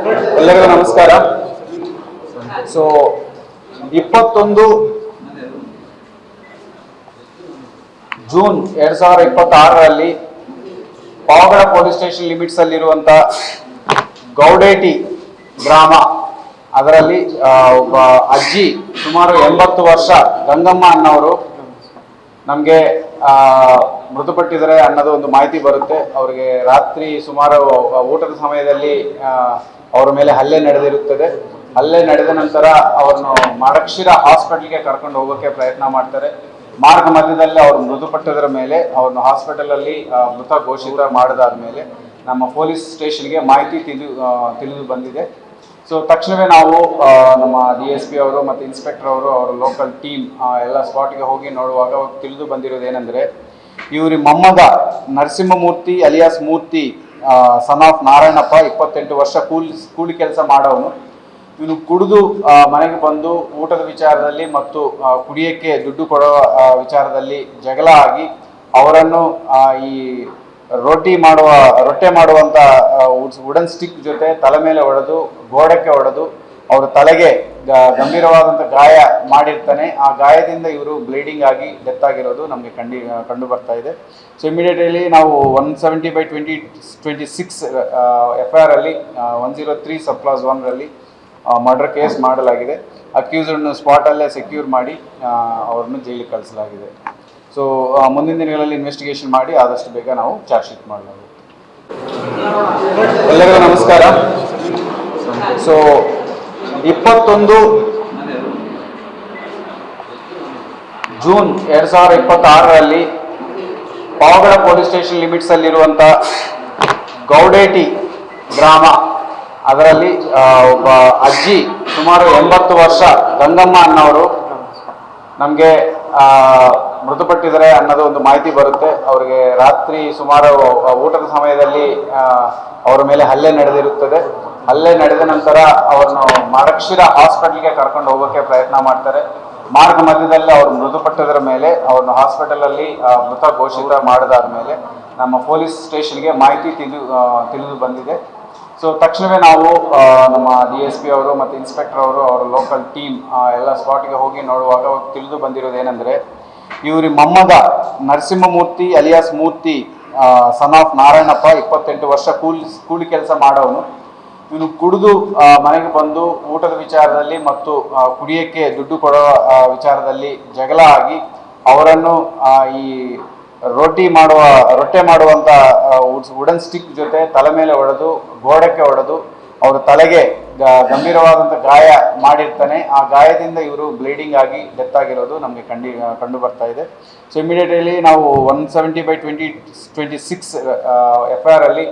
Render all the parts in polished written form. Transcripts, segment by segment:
ಎಲ್ಲರಿಗೂ ನಮಸ್ಕಾರ. So 21 June 2026ರಲ್ಲಿ ಪಾವಗಡ ಪೊಲೀಸ್ ಸ್ಟೇಷನ್ ಲಿಮಿಟ್ಸ್ ಅಲ್ಲಿರುವಂತ ಗೌಡೇಟಿ ಗ್ರಾಮ, ಅದರಲ್ಲಿ ಒಬ್ಬ ಅಜ್ಜಿ ಸುಮಾರು 80 ವರ್ಷ ಗಂಗಮ್ಮ ಅನ್ನೋರು ನಮಗೆ ಮೃತಪಟ್ಟಿದ್ದಾರೆ ಅನ್ನೋದು ಒಂದು ಮಾಹಿತಿ ಬರುತ್ತೆ. ಅವರಿಗೆ ರಾತ್ರಿ ಸುಮಾರು ಊಟದ ಸಮಯದಲ್ಲಿ ಅವರ ಮೇಲೆ ಹಲ್ಲೆ ನಡೆದಿರುತ್ತದೆ. ಹಲ್ಲೆ ನಡೆದ ನಂತರ ಅವರನ್ನು ಮಾಡಕ್ಷಿರ ಹಾಸ್ಪಿಟಲ್ಗೆ ಕರ್ಕೊಂಡು ಹೋಗೋಕ್ಕೆ ಪ್ರಯತ್ನ ಮಾಡ್ತಾರೆ. ಮಾರ್ಗ ಮಧ್ಯದಲ್ಲಿ ಅವರು ಮೃತಪಟ್ಟದರ ಮೇಲೆ ಅವ್ರನ್ನ ಹಾಸ್ಪಿಟಲಲ್ಲಿ ಮೃತ ಘೋಷಿತ ಮಾಡಿದಾದ ಮೇಲೆ ನಮ್ಮ ಪೊಲೀಸ್ ಸ್ಟೇಷನ್ಗೆ ಮಾಹಿತಿ ತಿಳಿದು ಬಂದಿದೆ. ಸೊ ತಕ್ಷಣವೇ ನಾವು ನಮ್ಮ DSP ಅವರು ಮತ್ತು ಇನ್ಸ್ಪೆಕ್ಟರ್ ಅವರು ಅವರ ಲೋಕಲ್ ಟೀಮ್ ಎಲ್ಲ ಸ್ಪಾಟ್ಗೆ ಹೋಗಿ ನೋಡುವಾಗ ತಿಳಿದು ಬಂದಿರೋದೇನೆಂದರೆ, ಇವ್ರ ಮೊಮ್ಮಗ Narasimhamurthy alias Murthy son of Narayanappa, 28 ವರ್ಷ ಕೂಲಿ ಕೆಲಸ ಮಾಡೋನು. ಇವನು ಕುಡಿದು ಮನೆಗೆ ಬಂದು ಊಟದ ವಿಚಾರದಲ್ಲಿ ಮತ್ತು ಕುಡಿಯೋಕ್ಕೆ ದುಡ್ಡು ಕೊಡೋ ವಿಚಾರದಲ್ಲಿ ಜಗಳ ಆಗಿ ಅವರನ್ನು ಈ ರೊಟ್ಟೆ ಮಾಡುವಂಥ ವುಡನ್ ಸ್ಟಿಕ್ ಜೊತೆ ತಲೆ ಮೇಲೆ ಹೊಡೆದು ಗೋಡೆಗೆ ಹೊಡೆದು ಅವರ ತಲೆಗೆ ಗಂಭೀರವಾದಂಥ ಗಾಯ ಮಾಡಿರ್ತಾನೆ. ಆ ಗಾಯದಿಂದ ಇವರು ಬ್ಲೀಡಿಂಗ್ ಆಗಿ ಡೆತ್ ಆಗಿರೋದು ನಮಗೆ ಕಂಡು ಬರ್ತಾ ಇದೆ. ಸೊ ಇಮಿಡಿಯೇಟ್ಲಿ ನಾವು 170/2026 FIR ಅಲ್ಲಿ 103 ಸಬ್ ಕ್ಲಾಸ್ 1ರಲ್ಲಿ ಮರ್ಡರ್ ಕೇಸ್ ಮಾಡಲಾಗಿದೆ. ಅಕ್ಯೂಸ್ಡ್ನ ಸ್ಪಾಟಲ್ಲೇ ಸೆಕ್ಯೂರ್ ಮಾಡಿ ಅವ್ರನ್ನ ಜೈಲಿಗೆ ಕಳಿಸಲಾಗಿದೆ. ಸೊ ಮುಂದಿನ ದಿನಗಳಲ್ಲಿ ಇನ್ವೆಸ್ಟಿಗೇಷನ್ ಮಾಡಿ ಆದಷ್ಟು ಬೇಗ ನಾವು ಚಾರ್ಜ್ ಶೀಟ್ ಮಾಡಲಾಗುತ್ತೆ. ಎಲ್ಲರಿಗೂ ನಮಸ್ಕಾರ. ಸೊ 21 ಜೂನ್ 2026ರಲ್ಲಿ ಪಾವಗಡ ಪೊಲೀಸ್ ಸ್ಟೇಷನ್ ಲಿಮಿಟ್ಸ್ ಅಲ್ಲಿರುವಂತ ಗೌಡೇಟಿ ಗ್ರಾಮ, ಅದರಲ್ಲಿ ಒಬ್ಬ ಅಜ್ಜಿ ಸುಮಾರು 80 ವರ್ಷ ಗಂಗಮ್ಮ ಅನ್ನೋರು ನಮಗೆ ಮೃತಪಟ್ಟಿದ್ದಾರೆ ಅನ್ನೋದು ಒಂದು ಮಾಹಿತಿ ಬರುತ್ತೆ. ಅವರಿಗೆ ರಾತ್ರಿ ಸುಮಾರು ಊಟದ ಸಮಯದಲ್ಲಿ ಅವರ ಮೇಲೆ ಹಲ್ಲೆ ನಡೆದಿರುತ್ತದೆ. ಹಲ್ಲೆ ನಡೆದ ನಂತರ ಅವರನ್ನು ಮಾಡಕ್ಷಿರ ಹಾಸ್ಪಿಟಲ್ಗೆ ಕರ್ಕೊಂಡು ಹೋಗೋಕ್ಕೆ ಪ್ರಯತ್ನ ಮಾಡ್ತಾರೆ. ಮಾರ್ಗ ಮಧ್ಯದಲ್ಲಿ ಅವರು ಮೃತಪಟ್ಟದರ ಮೇಲೆ ಅವ್ರನ್ನ ಹಾಸ್ಪಿಟಲಲ್ಲಿ ಮೃತ ಘೋಷಿತ ಮಾಡಿದಾದ ಮೇಲೆ ನಮ್ಮ ಪೊಲೀಸ್ ಸ್ಟೇಷನ್ಗೆ ಮಾಹಿತಿ ತಿಳಿದು ಬಂದಿದೆ. ಸೊ ತಕ್ಷಣವೇ ನಾವು ನಮ್ಮ DSP ಅವರು ಮತ್ತು ಇನ್ಸ್ಪೆಕ್ಟರ್ ಅವರು ಅವರ ಲೋಕಲ್ ಟೀಮ್ ಎಲ್ಲ ಸ್ಪಾಟ್ಗೆ ಹೋಗಿ ನೋಡುವಾಗ ತಿಳಿದು ಬಂದಿರೋದೇನೆಂದರೆ, ಇವ್ರ ಮೊಮ್ಮಗ Narasimhamurthy alias Murthy son of Narayanappa, 28 ವರ್ಷ ಕೂಲಿ ಕೆಲಸ ಮಾಡೋನು. ಇವನು ಕುಡಿದು ಮನೆಗೆ ಬಂದು ಊಟದ ವಿಚಾರದಲ್ಲಿ ಮತ್ತು ಕುಡಿಯೋಕ್ಕೆ ದುಡ್ಡು ಕೊಡೋ ವಿಚಾರದಲ್ಲಿ ಜಗಳ ಆಗಿ ಅವರನ್ನು ಈ ರೊಟ್ಟೆ ಮಾಡುವಂಥ ವುಡನ್ ಸ್ಟಿಕ್ ಜೊತೆ ತಲೆ ಮೇಲೆ ಹೊಡೆದು ಗೋಡೆಗೆ ಹೊಡೆದು ಅವರ ತಲೆಗೆ ಗಂಭೀರವಾದಂಥ ಗಾಯ ಮಾಡಿರ್ತಾನೆ. ಆ ಗಾಯದಿಂದ ಇವರು ಬ್ಲೀಡಿಂಗ್ ಆಗಿ ಡೆತ್ ಆಗಿರೋದು ನಮಗೆ ಕಂಡು ಬರ್ತಾ ಇದೆ. ಸೊ ಇಮಿಡಿಯೇಟ್ಲಿ ನಾವು 170/2026 FIR ಅಲ್ಲಿ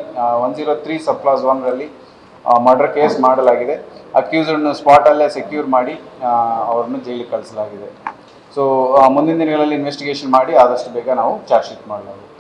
103 ಸಬ್ ಕ್ಲಾಸ್ 1ರಲ್ಲಿ ಮರ್ಡರ್ ಕೇಸ್ ಮಾಡಲಾಗಿದೆ. ಅಕ್ಯೂಸ್ಡ್ನ ಸ್ಪಾಟಲ್ಲೇ ಸೆಕ್ಯೂರ್ ಮಾಡಿ ಅವ್ರನ್ನ ಜೈಲಿಗೆ ಕಳಿಸಲಾಗಿದೆ. ಸೊ ಮುಂದಿನ ದಿನಗಳಲ್ಲಿ ಇನ್ವೆಸ್ಟಿಗೇಷನ್ ಮಾಡಿ ಆದಷ್ಟು ಬೇಗ ನಾವು ಚಾರ್ಜ್ ಶೀಟ್ ಮಾಡಲಾಗುತ್ತೆ.